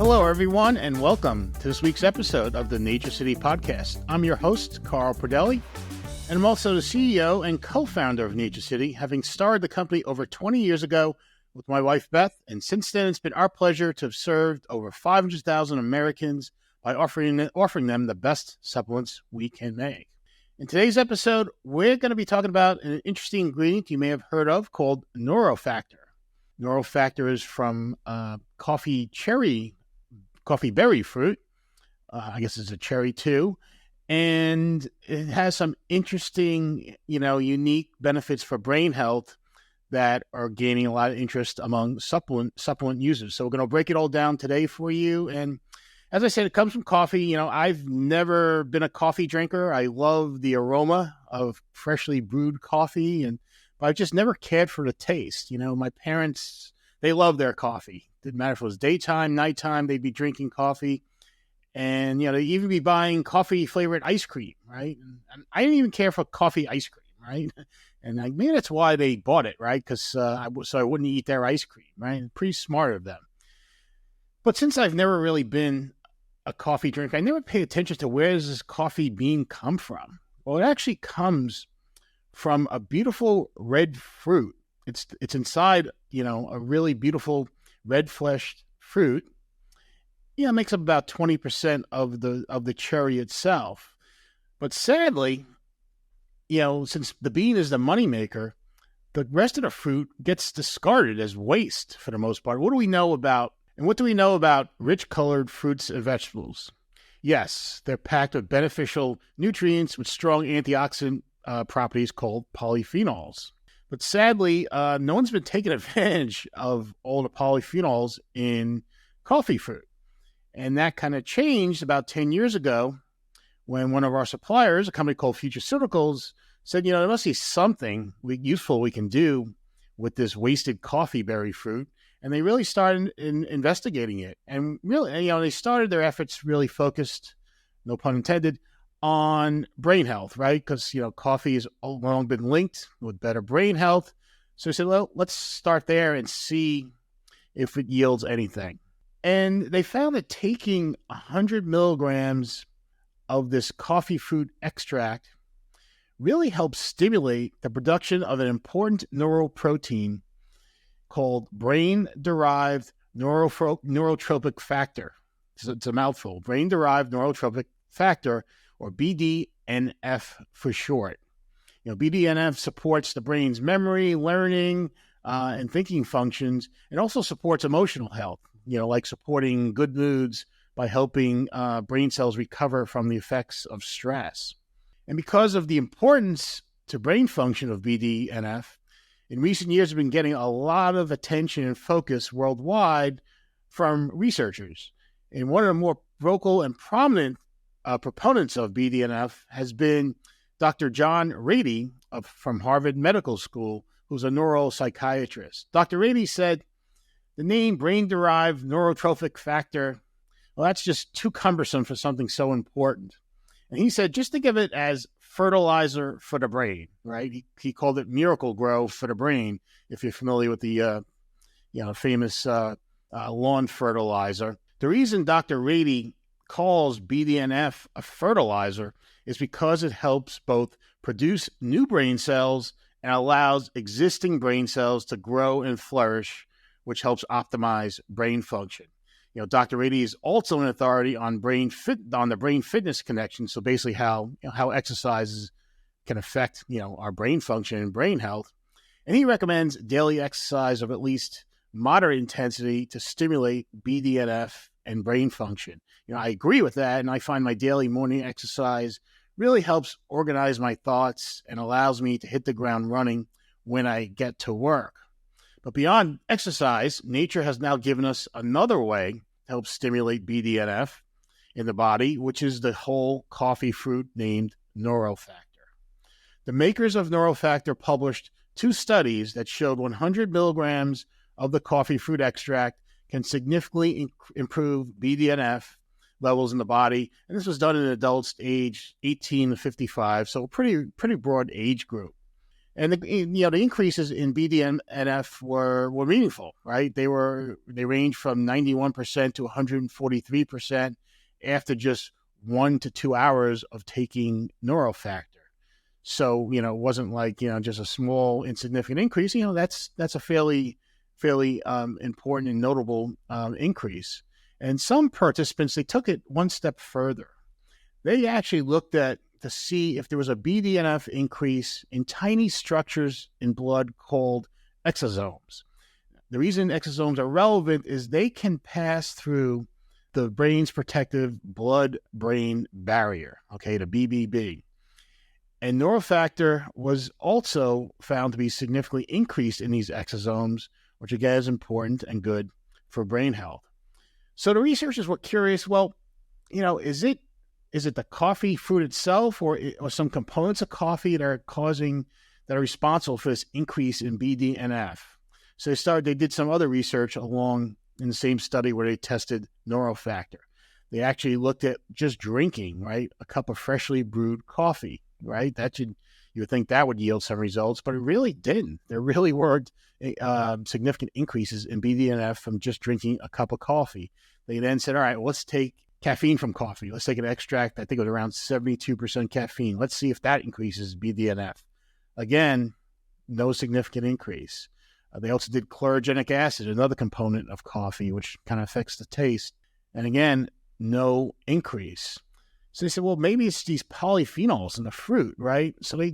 Hello, everyone, and welcome to this week's episode of the Nature City Podcast. I'm your host, Carl Pradelli, and I'm also the CEO and co-founder of Nature City, having started the company over 20 years ago with my wife, Beth, and since then, it's been our pleasure to have served over 500,000 Americans by offering them the best supplements we can make. In today's episode, we're going to be talking about an interesting ingredient you may have heard of called Neurofactor. Neurofactor is from coffee berry fruit. I guess it's a cherry too. And it has some interesting, unique benefits for brain health that are gaining a lot of interest among supplement users. So we're going to break it all down today for you. And as I said, it comes from coffee. I've never been a coffee drinker. I love the aroma of freshly brewed coffee, but I've just never cared for the taste. My parents, they love their coffee. Didn't matter if it was daytime, nighttime, they'd be drinking coffee. And, they'd even be buying coffee-flavored ice cream, right? And I didn't even care for coffee ice cream, right? And maybe that's why they bought it, right? Because so I wouldn't eat their ice cream, right? Pretty smart of them. But since I've never really been a coffee drinker, I never paid attention to where does this coffee bean come from? Well, it actually comes from a beautiful red fruit. It's inside, a really beautiful red-fleshed fruit. It makes up about 20% of the cherry itself. But sadly, since the bean is the moneymaker, the rest of the fruit gets discarded as waste for the most part. What do we know about rich-colored fruits and vegetables? Yes, they're packed with beneficial nutrients with strong antioxidant properties called polyphenols. But sadly, no one's been taking advantage of all the polyphenols in coffee fruit. And that kind of changed about 10 years ago when one of our suppliers, a company called Futureceuticals, said, there must be something useful we can do with this wasted coffee berry fruit. And they really started investigating it. And really, they started their efforts really focused, no pun intended, on brain health, right? Because, coffee has long been linked with better brain health. So I said, well, let's start there and see if it yields anything. And they found that taking 100 milligrams of this coffee fruit extract really helps stimulate the production of an important neuroprotein called brain-derived neurotropic factor. So it's a mouthful. Brain-derived neurotropic factor, or BDNF for short. BDNF supports the brain's memory, learning, and thinking functions, and also supports emotional health, like supporting good moods by helping brain cells recover from the effects of stress. And because of the importance to brain function of BDNF, in recent years, we've been getting a lot of attention and focus worldwide from researchers. And one of the more vocal and prominent proponents of BDNF has been Dr. John Ratey from Harvard Medical School, who's a neuropsychiatrist. Dr. Ratey said, the name brain-derived neurotrophic factor, well, that's just too cumbersome for something so important. And he said, just think of it as fertilizer for the brain, right? He called it Miracle Grow for the brain, if you're familiar with the famous lawn fertilizer. The reason Dr. Ratey calls BDNF a fertilizer is because it helps both produce new brain cells and allows existing brain cells to grow and flourish, which helps optimize brain function. Dr. Ratey is also an authority on the brain fitness connection. So basically how exercises can affect, our brain function and brain health. And he recommends daily exercise of at least moderate intensity to stimulate BDNF and brain function. I agree with that. And I find my daily morning exercise really helps organize my thoughts and allows me to hit the ground running when I get to work. But beyond exercise, nature has now given us another way to help stimulate BDNF in the body, which is the whole coffee fruit named Neurofactor. The makers of Neurofactor published 2 studies that showed 100 milligrams of the coffee fruit extract can significantly improve BDNF levels in the body. And this was done in adults aged 18 to 55, so a pretty broad age group. And the increases in BDNF were meaningful, right? They ranged from 91% to 143% after just 1 to 2 hours of taking Neurofactor. So, it wasn't like, just a small insignificant increase. That's a fairly important and notable increase. And some participants, they took it one step further. They actually looked to see if there was a BDNF increase in tiny structures in blood called exosomes. The reason exosomes are relevant is they can pass through the brain's protective blood-brain barrier, okay, the BBB. And Neurofactor was also found to be significantly increased in these exosomes, which again is important and good for brain health. So the researchers were curious, well, is it the coffee fruit itself or some components of coffee that are responsible for this increase in BDNF? So they did some other research along in the same study where they tested Neurofactor. They actually looked at just drinking, right, a cup of freshly brewed coffee, right? You would think that would yield some results, but it really didn't. There really weren't significant increases in BDNF from just drinking a cup of coffee. They then said, all right, well, let's take caffeine from coffee. Let's take an extract. I think it was around 72% caffeine. Let's see if that increases BDNF. Again, no significant increase. They also did chlorogenic acid, another component of coffee, which kind of affects the taste. And again, no increase. So they said, well, maybe it's these polyphenols in the fruit, right? So they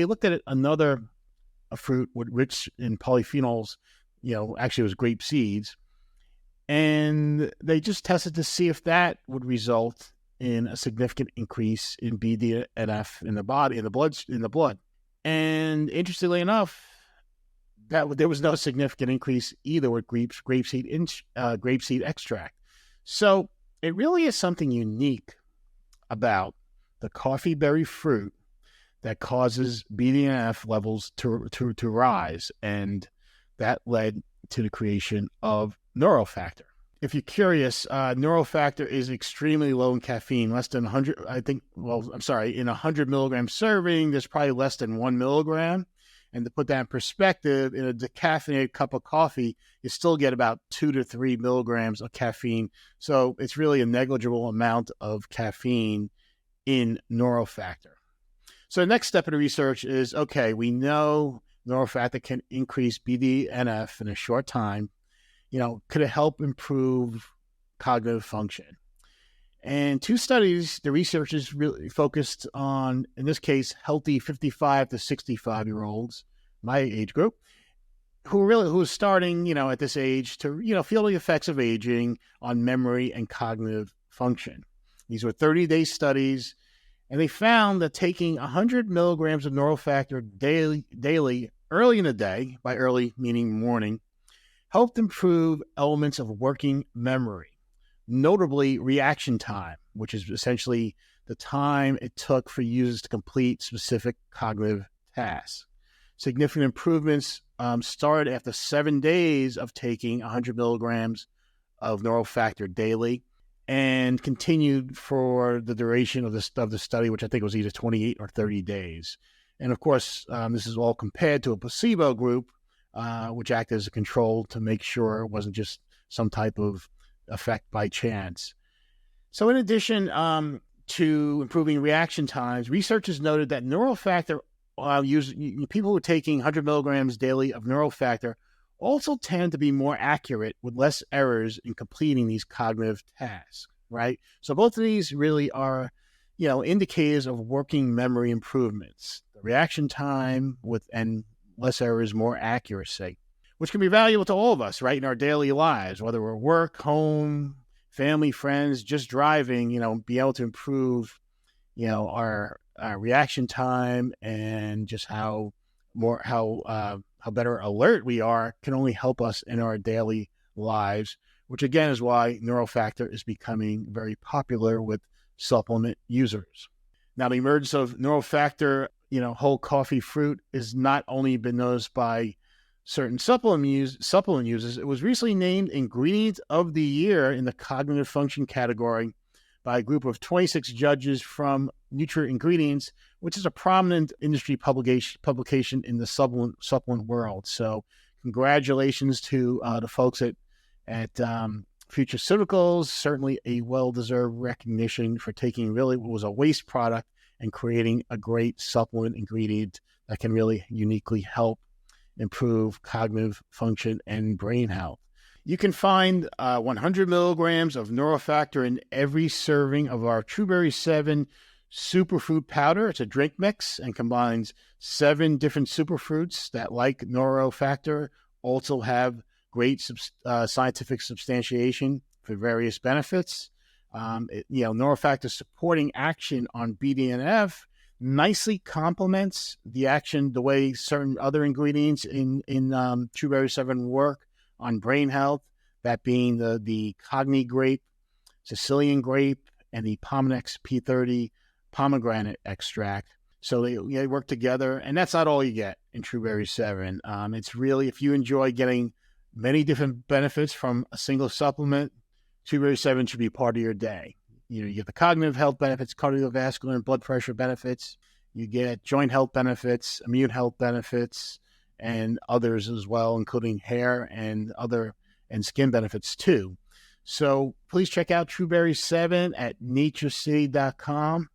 looked at a fruit rich in polyphenols. Actually it was grape seeds. And they just tested to see if that would result in a significant increase in BDNF in the body, in the blood. And interestingly enough, there was no significant increase either with grapeseed extract. So it really is something unique about the coffee berry fruit that causes BDNF levels to rise, and that led to the creation of Neurofactor. If you're curious, Neurofactor is extremely low in caffeine, less than 100, in a 100 milligram serving, there's probably less than 1 milligram. And to put that in perspective, in a decaffeinated cup of coffee, you still get about 2 to 3 milligrams of caffeine. So it's really a negligible amount of caffeine in Neurofactor. So the next step of the research is, okay, we know Neurofactor can increase BDNF in a short time. Could it help improve cognitive function? And 2 studies, the researchers really focused on, in this case, healthy 55 to 65-year-olds, my age group, who was starting, at this age to, feel the effects of aging on memory and cognitive function. These were 30-day studies, and they found that taking 100 milligrams of Neurofactor daily early in the day, by early meaning morning, helped improve elements of working memory, notably reaction time, which is essentially the time it took for users to complete specific cognitive tasks. Significant improvements started after 7 days of taking 100 milligrams of Neurofactor daily and continued for the duration of the study, which I think was either 28 or 30 days. And of course, this is all compared to a placebo group, which acted as a control to make sure it wasn't just some type of effect by chance. So in addition to improving reaction times, researchers noted that Neurofactor, people who were taking 100 milligrams daily of Neurofactor also tend to be more accurate with less errors in completing these cognitive tasks, right? So both of these really are, indicators of working memory improvements. The reaction time and less errors, more accuracy, which can be valuable to all of us, right, in our daily lives, whether we're work, home, family, friends, just driving, be able to improve, our reaction time and just how better alert we are can only help us in our daily lives, which again is why Neurofactor is becoming very popular with supplement users. Now, the emergence of Neurofactor, whole coffee fruit is not only been noticed by certain supplement users. It was recently named Ingredient of the Year in the cognitive function category by a group of 26 judges from NutraIngredients, which is a prominent industry publication in the supplement world. So congratulations to the folks at Futureceuticals. Certainly a well-deserved recognition for taking really what was a waste product and creating a great supplement ingredient that can really uniquely help improve cognitive function and brain health. You can find 100 milligrams of Neurofactor in every serving of our TrueBerry 7 superfruit powder. It's a drink mix and combines 7 different superfruits that, like Neurofactor, also have great scientific substantiation for various benefits. Neurofactor's supporting action on BDNF nicely complements the action the way certain other ingredients in TrueBerry 7 work on brain health, that being the Cogni grape, Sicilian grape, and the Pomanex P30 pomegranate extract. So they work together, and that's not all you get in TrueBerry 7. It's really, if you enjoy getting many different benefits from a single supplement, TrueBerry 7 should be part of your day. You get the cognitive health benefits, cardiovascular and blood pressure benefits. You get joint health benefits, immune health benefits, and others as well, including hair and skin benefits too. So please check out TrueBerry 7 at NatureCity.com.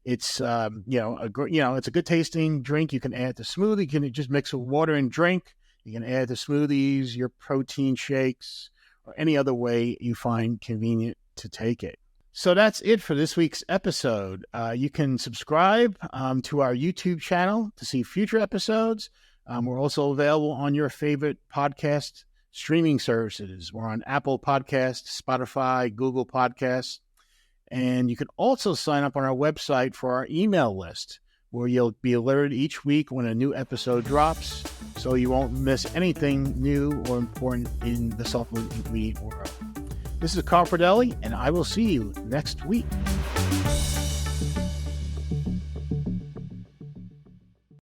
It's it's a good tasting drink. You can add to smoothie. You can just mix with water and drink. You can add to smoothies, your protein shakes, or any other way you find convenient to take it. So that's it for this week's episode. You can subscribe to our YouTube channel to see future episodes. We're also available on your favorite podcast streaming services. We're on Apple Podcasts, Spotify, Google Podcasts. And you can also sign up on our website for our email list, where you'll be alerted each week when a new episode drops, so you won't miss anything new or important in the supplement ingredient world. This is Carl Pradelli, and I will see you next week.